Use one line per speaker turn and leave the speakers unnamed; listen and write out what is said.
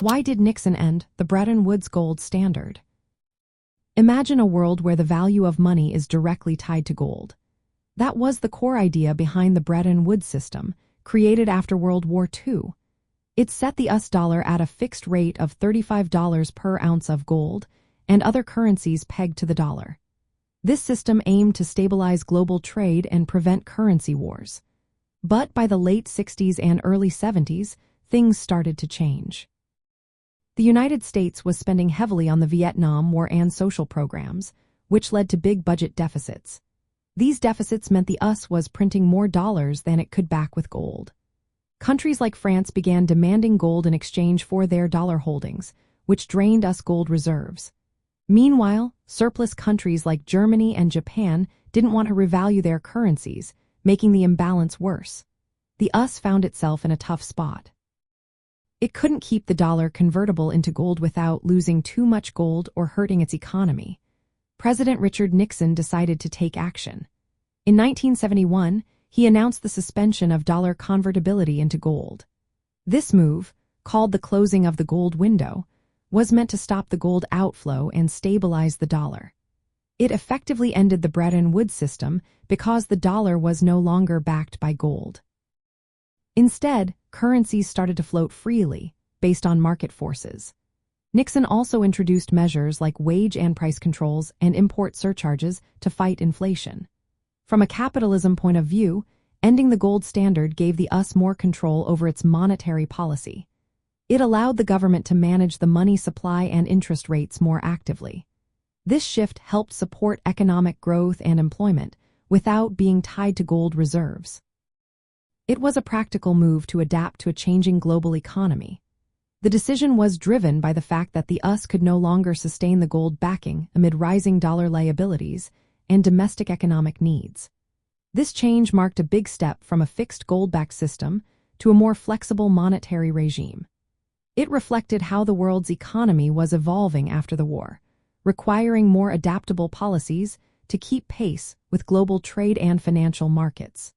Why did Nixon end the Bretton Woods gold standard? Imagine a world where the value of money is directly tied to gold. That was the core idea behind the Bretton Woods system, created after World War II. It set the US dollar at a fixed rate of $35 per ounce of gold and other currencies pegged to the dollar. This system aimed to stabilize global trade and prevent currency wars. But by the late 60s and early 70s, things started to change. The United States was spending heavily on the Vietnam War and social programs, which led to big budget deficits. These deficits meant the US was printing more dollars than it could back with gold. Countries like France began demanding gold in exchange for their dollar holdings, which drained US gold reserves. Meanwhile, surplus countries like Germany and Japan didn't want to revalue their currencies, making the imbalance worse. The US found itself in a tough spot. It couldn't keep the dollar convertible into gold without losing too much gold or hurting its economy. President Richard Nixon decided to take action. In 1971, he announced the suspension of dollar convertibility into gold. This move, called the closing of the gold window, was meant to stop the gold outflow and stabilize the dollar. It effectively ended the Bretton Woods system because the dollar was no longer backed by gold. Instead, currencies started to float freely, based on market forces. Nixon also introduced measures like wage and price controls and import surcharges to fight inflation. From a capitalism point of view, ending the gold standard gave the US more control over its monetary policy. It allowed the government to manage the money supply and interest rates more actively. This shift helped support economic growth and employment without being tied to gold reserves. It was a practical move to adapt to a changing global economy. The decision was driven by the fact that the US could no longer sustain the gold backing amid rising dollar liabilities and domestic economic needs. This change marked a big step from a fixed gold-backed system to a more flexible monetary regime. It reflected how the world's economy was evolving after the war, requiring more adaptable policies to keep pace with global trade and financial markets.